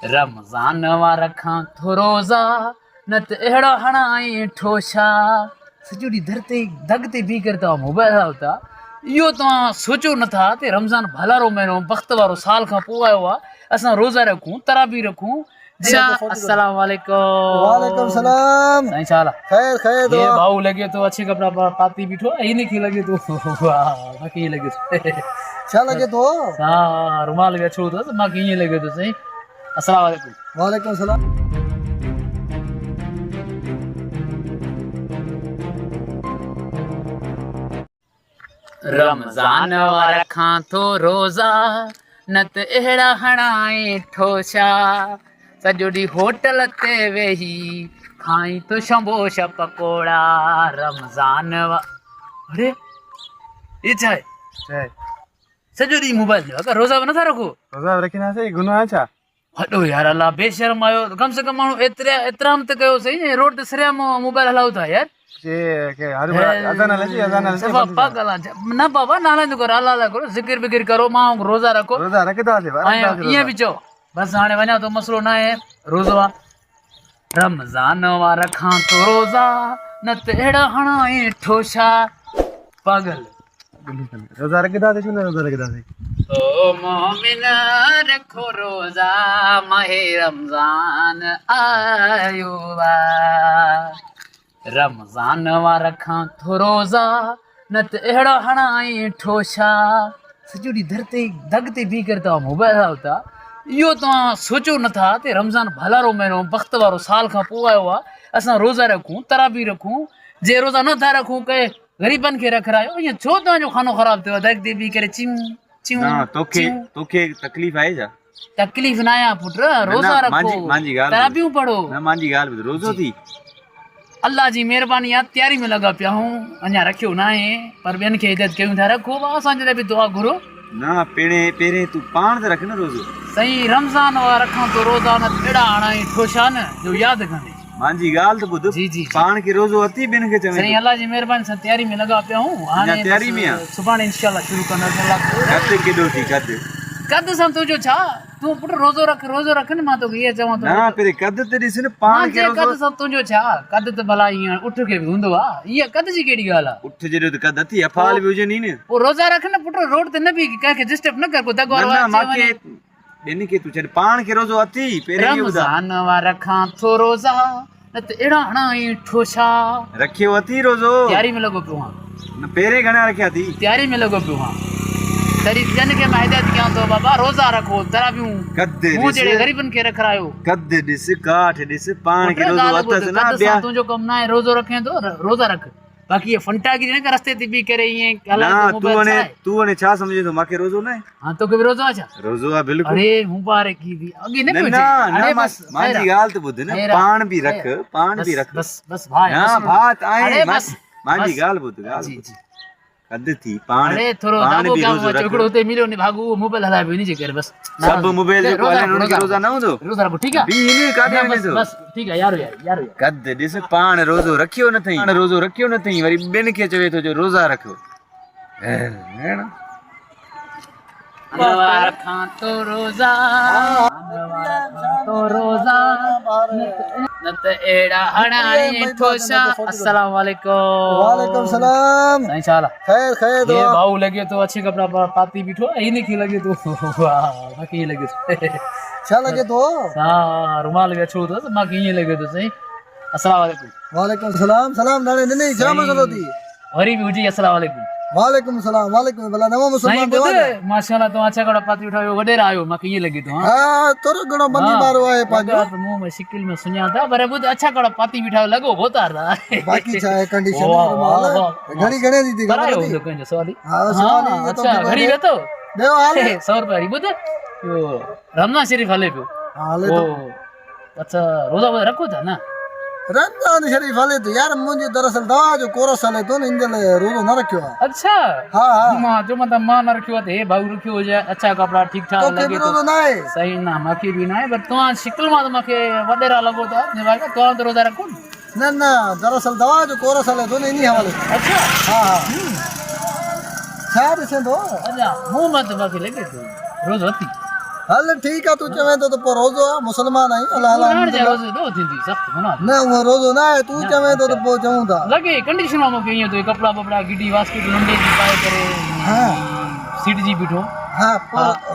रमज़ान वारा खां थो रोज़ा न त अहिड़ा हणाई ठोशा सॼो ॾींहुं दर ते दग ते बीह करे तव्हां मोबाइल हलायो था। इहो तव्हां सोचो नथा त रमज़ान भलारो महीनो बख़्त वारो साल खां पोइ आयो आहे। असां रोज़ा रखूं, तराबी रखूं। अस्सलाम वालेकुम। वालेकुम सलाम। साईं छा हाल आहे? खैर खैर ये दुआ। भाऊ लॻे थो अच्छे कपिड़ा पाती बीठो आहे, इन खे लॻे थो वाह मूंखे ईअं लॻे थो छा लगे तो? हा रुमाल बि अछो अथसि, मूंखे ईअं लॻे थो साईं। अस्सलाम वालेकुम। वालेकुम सलाम। रमज़ान वारा खां थो रोज़ा न त अहिड़ा हणाए ठोशा सॼो ॾींहुं होटल ते वेही खाई तो शंबोश पकोड़ा। रमज़ान अरे ये छा आहे? सॼो ॾींहुं मोबाइल जो अगरि रोज़ा बि नथा रखो? रोज़ा रखना से गुनाह है छा? हटो यार अल्लाह बेशर्म आयो, कम से कम माण्हू एतिराम त कयो सही। रोड ते सरिया मोबाइल हलाओ था यार। के हर अज़ान लगी पागल न बाबा नाला करो, अल्लाह करो, ज़िक्र बिक्र करो, मां रोज़ा रखो। रोज़ा रखदा से ईअं बि चओ बसि हाणे वञा थो, मसलो न आहे रोज़ो आहे। रमज़ान वारा खां थो रोज़ा न त अहिड़ा हणाए ठोशा पागल। रोज़ा रखदा से रोज़ा रखदा से ओ मोमिन रखो रोज़ा माहे रमज़ान आयो आहे। रमज़ान वारा खां थो रोज़ा न त अहिड़ा हणाई ठोशा सॼो ॾींहुं दर ते दग ते बीह करे तव्हां मोबाइल हलायो था। इहो तव्हां सोचो नथा त रमज़ान भलारो महीनो बख़्त वारो साल खां पोइ आयो आहे। असां रोज़ा रखूं, तराबी रखूं। जे रोज़ा नथा रखूं के ग़रीबनि खे रखायो। ईअं छो तव्हांजो खानो ख़राबु थियो? दग ते बीह करे चियूं चियूं तोखे तकलीफ़ आहे छा? तकलीफ़ न आहे पुट, रोज़ा रखो, तराबियूं पढ़ो। मुंहिंजी ॻाल्हि ॿुध, रोज़ो थी अल्लाह जी महिरबानी आहे, तयारी में लॻा पिया हूं, अञा रखियो न आहे पर ॿियनि खे हिदायत कयूं था रखो। असांजे लाइ बि दुआ घुरो न। पहिरें तूं पाण त रख न रोज़ो। सही रमज़ान वारा रखां तो रोज़ा न अहिड़ा हणाई ठोशा न जो यादि कान्हे। मुंहिंजी ॻाल्हि त ॿुध, जी जी पाण खे रोज़ो अती ॿियनि खे चवे। सही अल्लाह जी महिरबानी सां तयारी में लॻा पिया हूं। हाणे तयारी में आहे, सुभाणे इंशाअल्लाह शुरू कंदासीं। कद केॾो थी कद सां तुंहिंजो छा? तूं पुट रोज़ो रख न, मां तोखे इहा चवां थो। न पहिरें कद त ॾिस न, पाण खे कद सां तुंहिंजो छा? कद त भला ईअं उठ खे बि हूंदो आहे, इहा कद जी कहिड़ी ॻाल्हि आहे? उठ जहिड़ो त कद अथई, अफ़ाल बि हुजे नी न। पोइ रोज़ा रख न पुट, रोड ते न बीह, कंहिंखे डिस्टर्ब न कर। को दग वारो मांखे ॿियनि खे तूं छॾ, पाण खे रोज़ो अथई। पहिरें रमज़ान वारा खां थो रोज़ा न त अहिड़ा हणाई ठोशा रखियो अथई रोज़ो, तयारी में लॻो पियो आहियां। न पहिरें घणा रखिया अथई? तयारी में लॻो पियो आहियां। तॾहिं ॿियनि खे मां हिदायत कयां थो बाबा रोज़ा रखो, तराबियूं कद मूं जहिड़े ग़रीबनि खे रखायो। कद ॾिस, काठ ॾिस, पाण खे रोज़ो अथसि न। ॿिया तुंहिंजो कमु न आहे, रोज़ो रखे थो रोज़ा रख। बाक़ी ये फंटागिरी न कर रस्ते ते बीह करे ईअं हलाए। तूं हाणे छा सम्झे थो? मूंखे रोज़ो न आहे। हां तोखे बि रोज़ो आहे छा? रोज़ो आहे बिल्कुलु। अरे मुबारक की अॻे न मुंहिंजी ॻाल्हि त ॿुध न, पाण बि रख, पाण बि रख। बस बस भाई ना बात आहे, बस मुंहिंजी ॻाल्हि ॿुध। जी जी कद थी पाण, अरे थोरो पाण दागो बि कम रोज़ो रख। हिकिड़ो हुते मिलियो न भागू, मोबाइल हलाए पियो, इनजे करे बस सब मोबाइल जो कॉल उन्हनि खे रोज़ा न हूंदो। रोज़ा रखो, ठीकु आहे? बि इन काॾे वञे थो? बस ठीकु आहे यारो। कद ॾिस, पाण रोज़ो रखियो न अथई, पाण रोज़ो रखियो न अथई, वरी ॿियनि खे चवे थो जो रोज़ा रखो। वारा खां तो रोज़ा न त अहिड़ा हणाई ठोशा। अस्सलाम वालेकुम। वालेकुम सलाम। साईं छा हाल आहे? खैर खैर ये दुआ। भाऊ लॻे थो अच्छे कपिड़ा पाती बीठो आहे, इन खे लॻे थो वाह मूंखे ईअं लॻे थो छा लगे तो? हा रुमाल बि अछो अथसि, मूंखे ईअं लॻे थो साईं। अस्सलाम वालेकुम। वालेकुम सलाम। सलाम दाणे ने छा मसलो थी? वरी बि हुजी अस्सलाम वालेकुम। वालेकुम सलाम। वालेकुम भला नवो मुसलमान साईं ॿुध माशाअल्लाह तव्हां अच्छा कपिड़ा पाती बीठा आहियो, वॾेरा आहियो, मूंखे ईअं लॻे थो। हां तोरो घणो बंदी मारो आहे पाजो। मुंह में शिकिल में सुञा था, पर ॿुध अच्छा कपिड़ा पाती बीठा आहियो, लॻो होतार था। बाकी छा है कंडीशन घणी घणे दी थी करायो हूंदो कंहिंजो सवाली? हां सवाली अच्छा घणी वेतो देव हाल 100 रुपया वरी ॿुध इहो रमज़ान शरीफ़ हले पियो। हाले तो अच्छा रोज़ा वोज़ा रखो था न? रमजान शरीफ हले तो यार, मुझे दरअसल दवा जो कोरस हले तो न, इन लाइ रोज़ो न रखियो आहे। अच्छा हां मां जो मतलब मां न रखियो आहे, हे भाऊ रखियो हुजे, अच्छा कपिड़ा ठीक ठाक तोखे लगे बि तो रोज़ो न आहे? सही ना, मूंखे बि न आहे, पर तव्हां शिकिल मां त मूंखे वॾेरा लॻो था ने भाई तव्हां त रोज़ा रखो न दरअसल दवा जो कोरस हले तो न, इन हवाले। अच्छा हां छा ॾिसे तो? अच्छा मुंह में त मूंखे लॻे थो रोज़ो अथई। हल ठीक है तू चवे तो पर रोजो आ मुसलमान आई अल्लाह अल्लाह रहण जे रोज़ दो थींदी सख्त बना न वो रोजो ना है तू चवे तो पो चऊं था लगे कंडीशन में के तो कपड़ा बपड़ा गिडी वास्केट लंडे जी पाए करे हां सीट जी बिठो हां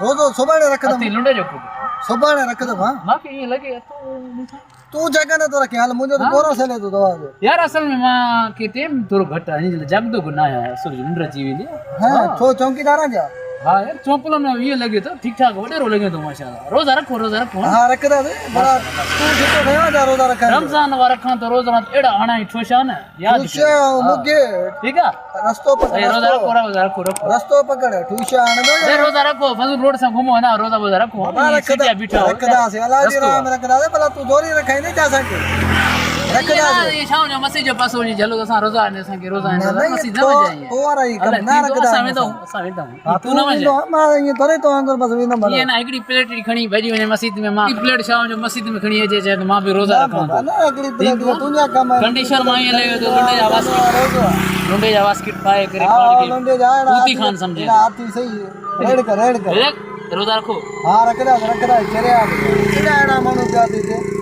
रोजो सुबाने रख अति लुंडे जो को सुबाने रख दो हां माके ये लगे तो तू जगह न तो रखे हाल मुझे तो कोरो से ले तो दवा जो यार असल में मां के टेम थोरो घट है जगदो गुना है सूरज लुंडर जी वेली हां तो चौकीदार जा हाँ यार चौपलों में ये लगे तो ठीक ठाक वडेरो लगे तो माशाल्लाह रोजा रखो हां रख दे बड़ा तू जितो नया जा रोजा रख रमजान वाला रखा तो रोज रात एड़ा हणा ठोशा न याद ठूशा मुगे ठीक है रस्तो पकड़ रोजा रखो रस्तो पकड़ ठूशा आने दो ए रोजा रखो फजल रोड से घूमो ना रोजा बोजा रखो सीटिया बिठा रखदा से अल्लाह जी राम रखदा दे भला तू जोरी रखाई नहीं जा सके रखदा ये शाम जो मस्जिद जो पासो जी जलो असा रोजा ने सा के रोजा ने मस्जिद न जाइए तो आ रही कम ना रखदा सामे तू न तो मां ये तोरे तो अंगर बस वी न ये ना एकड़ी प्लेट खणी भेजी वने मस्जिद में मां प्लेट शाम जो मस्जिद में खणी अचे तो मां भी रोजा रखा ना एकड़ी प्लेट तुनिया कम कंडीशन मां ये ले तो लुंडे जा वास्केट पाए करे खान के लंडे जाड़ा पूती खान समझे आती सही रेड कर रोजा रखो हां रखदा चरे आ चिड़ाड़ा मानु जाती थे